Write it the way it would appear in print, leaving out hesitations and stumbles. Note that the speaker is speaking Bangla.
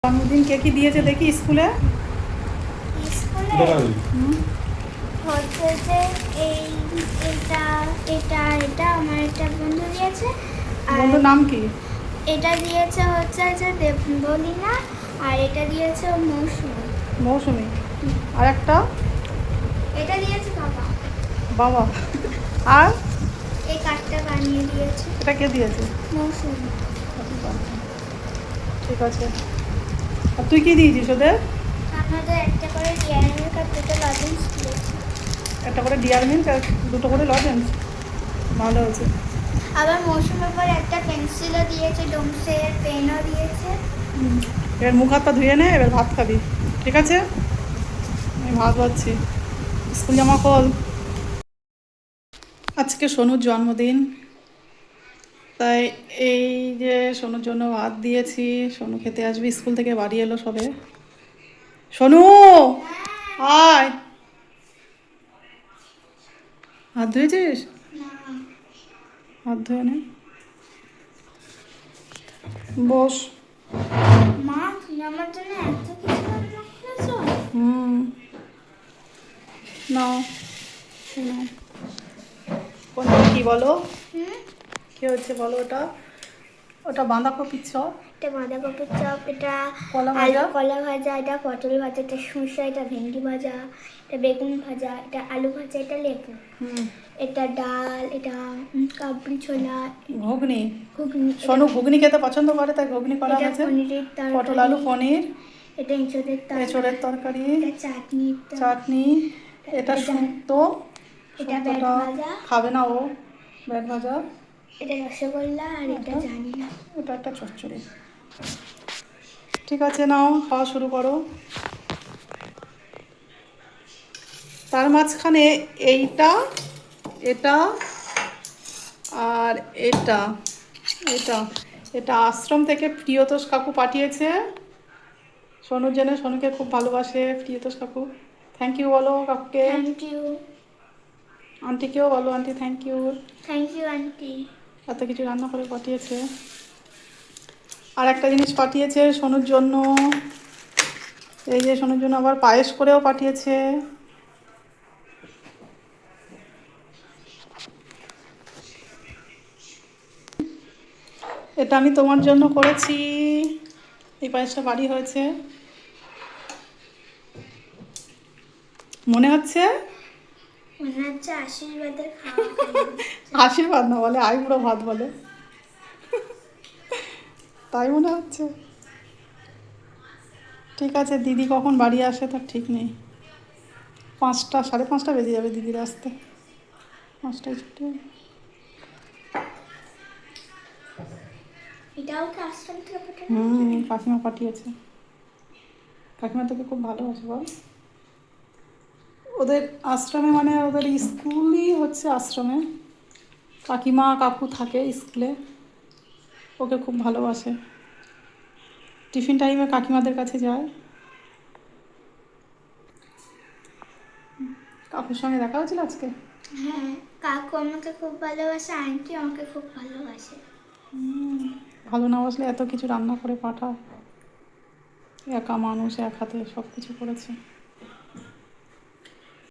জন্মদিন কে কি দিয়েছে দেখি স্কুলে। হচ্ছে যে এই এটা এটা এটা আমার একটা বন্ধু দিয়েছে। বন্ধুর নাম কি? এটা দিয়েছে হচ্ছে যে দেবলিনা, আর এটা দিয়েছে মৌসুমী। মৌসুমী। আর একটা এটা দিয়েছে বাবা। বাবা। আর এই কার্ডটা বানিয়ে দিয়েছে এটা কে দিয়েছে? মৌসুমী। ঠিক আছে। আর তুই কি দিয়েছিস ওদের? আমাদের একটা করে ডিয়ারিং কার্ড, দুটো লজেন্স দিয়েছে। একটা করে ডিয়ার মিল্ক আর দুটো করে লজেন্স। ভালো হয়েছে। আবার মৌসুমের পর একটা পেন্সিলও দিয়েছে, ডোমসের পেনও দিয়েছে। এবার মুখ হাতটা ধুয়ে নে, এবার ভাত খাবি। ঠিক আছে, আমি ভাত পাচ্ছি। স্কুল জামা খোল। আজকে সোনুর জন্মদিন, তাই এই যে সোনুর জন্য ভাত দিয়েছি। সোনু খেতে আসবে, স্কুল থেকে বাড়ি এলো সবে। সোনু আয়, হাত ধুয়েছিস? হাত ধুয়ে নে, বস। মা, তুমি আমার জন্য এত কিছু রান্না করেছো? নাও নাও। কোনটা কি বলো? কি হচ্ছে বলো? ওটা ওটা বাঁধাকপির চপ, এটা বাঁধাকপির চপ, এটা কলা আলু ভাজা, কলা ভাজা, এটা পটল ভাজা, এটা শসা, এটা ভেন্ডি ভাজা, এটা বেগুন ভাজা, এটা আলু ভাজা, এটা লেবু, এটা ডাল, এটা কাবলি ছোলা, ঘুগনি। ঘুগনি, সোনু ঘুগনি খেতে পছন্দ করে, তাই ঘুগনি করা এটা হয়েছে। পনিরের তরকারি, পটল আলু পনির, এটা এঁচোড়ের এঁচোড়ের তরকারি, তরকারি, এটা চাটনি, চাটনি, এটা শুক্তো। এটা ব্যাট শুক্তোটা ভাজা, খাবে না ও, ব্যাট ভাজা, এটা রসগোল্লা, আর এটা জানি না। এটা একটা চচ্চড়ি। ঠিক আছে, নাও খাওয়া শুরু করো। তার মাঝখানে এইটা, এটা, আর এটা, এটা এটা আশ্রম থেকে প্রিয়তোষ কাকু পাঠিয়েছে সোনুর জন্য। সোনুকে খুব ভালোবাসে প্রিয়তোষ কাকু। থ্যাংক ইউ বলো কাকুকে। Thank you. আন্টিকেও বলো, aunty thank you, thank you aunty. এত কিছু রান্না করে পাঠিয়েছে। আর একটা জিনিস পাঠিয়েছে সোনুর জন্য, এই যে সোনুর জন্য আবার পায়েস করেও পাঠিয়েছে। এটা আমি তোমার জন্য করেছি। এই পায়েসটা বাড়ি হয়েছে, মনে হচ্ছে? মনে হচ্ছে আশীর্বাদের খাওয়া। আশীর্বাদ না বলে, আইবুড়ো ভাত বলে, তাই মনে হচ্ছে। ঠিক আছে, দিদি কখন বাড়ি আসে তার ঠিক নেই। 5টা 5:30 বেজে যাবে দিদির আসতে, 5টায় ছুটি হবে। এটাও কি আশ্রম থেকে পাঠানো? কাকিমা পাঠিয়েছে। কাকিমা তোকে খুব ভালোবাসে বল। ওদের আশ্রমে মানে ওদের স্কুলই হচ্ছে আশ্রমে, কাকিমা কাকু থাকে স্কুলে, ওকে খুব ভালোবাসে। টিফিন টাইমে কাকিমাদের কাছে যায়। কাকুর সঙ্গে দেখা হয়েছিল আজকে? হ্যাঁ, কাকু আমাকে খুব ভালোবাসে, আন্টি আমাকে খুব ভালোবাসে। ভালো না বাসলে এত কিছু রান্না করে পাঠায়, একা মানুষ এক হাতে সব কিছু করেছে।